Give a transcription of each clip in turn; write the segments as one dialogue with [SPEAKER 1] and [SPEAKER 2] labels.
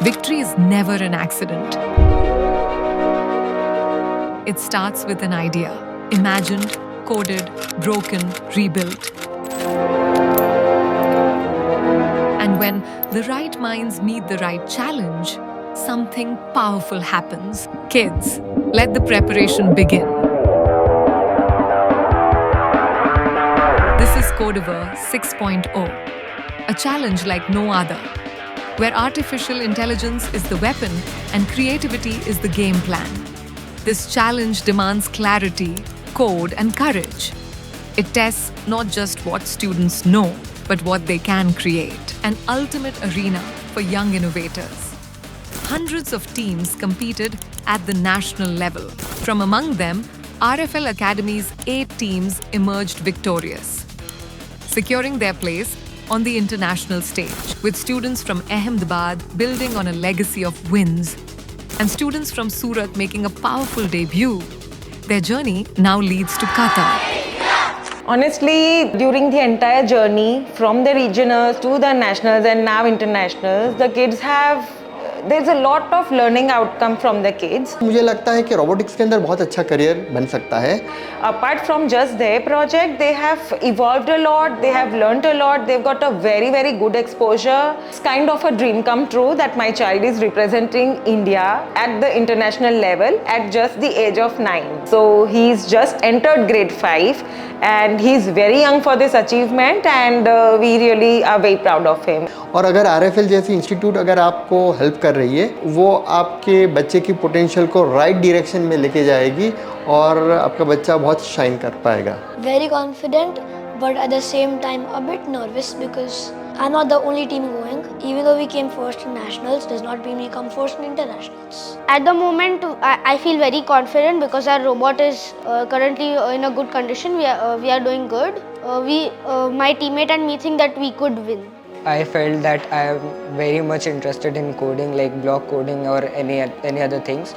[SPEAKER 1] Victory is never an accident. It starts with an idea, imagined, coded, broken, rebuilt. And when the right minds meet the right challenge, something powerful happens. Kids, let the preparation begin. This is Codever 6.0, a challenge like no other, where artificial intelligence is the weapon and creativity is the game plan. This challenge demands clarity, code, and courage. It tests not just what students know, but what they can create, an ultimate arena for young innovators. Hundreds of teams competed at the national level. From among them, RFL Academy's 8 teams emerged victorious, securing their place on the international stage, with students from Ahmedabad building on a legacy of wins, and students from Surat making a powerful debut. Their journey now leads to Qatar.
[SPEAKER 2] Honestly, during the entire journey, from the regionals to the nationals and now internationals, the kids there's a lot of learning outcome from the kids.
[SPEAKER 3] मुझे लगता है कि robotics के अंदर बहुत अच्छा career बन सकता है.
[SPEAKER 2] Apart from just their project, they have evolved a lot, they have learnt a lot, they've got a very, very good exposure. It's kind of a dream come true that my child is representing India at the international level at just the age of 9. So he's just entered grade 5 and he's very young for this achievement, and we really are very proud of him.
[SPEAKER 3] और अगर RFL जैसी institute अगर आपको help कर रही है, वो आपके बच्चे की पोटेंशियल को राइट डायरेक्शन में लेके जाएगी और आपका बच्चा बहुत शाइन कर पाएगा.
[SPEAKER 4] Very confident, but at the same time a bit nervous because I'm not the only team going. Even though we came first in nationals, does not mean we come first in internationals.
[SPEAKER 5] At the moment, I feel very confident because our robot is currently in a good condition. We are doing good. My teammate and me think that we could win.
[SPEAKER 6] I felt that I am very much interested in coding, like block coding or any other things.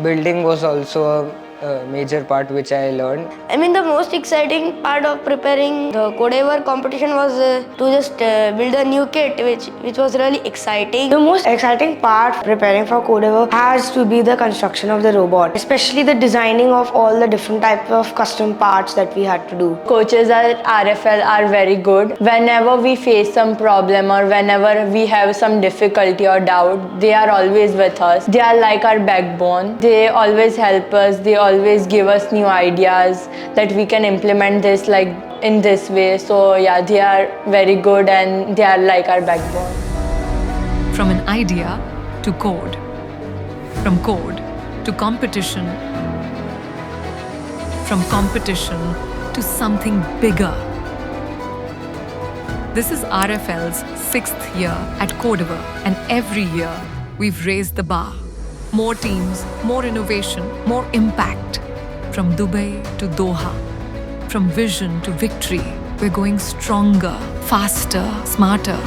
[SPEAKER 6] Building was also a major part which I learned.
[SPEAKER 5] I mean, the most exciting part of preparing the Codever competition was to just build a new kit, which was really exciting.
[SPEAKER 7] The most exciting part preparing for Codever has to be the construction of the robot, especially the designing of all the different types of custom parts that we had to do.
[SPEAKER 8] Coaches at RFL are very good. Whenever we face some problem or whenever we have some difficulty or doubt, they are always with us. They are like our backbone. They always help us. They always give us new ideas that we can implement this like in this way. So yeah, they are very good and they are like our backbone.
[SPEAKER 1] From an idea to code, from code to competition, from competition to something bigger. This is RFL's 6th year at Codever, and every year we've raised the bar. More teams, more innovation, more impact. From Dubai to Doha, from vision to victory, we're going stronger, faster, smarter.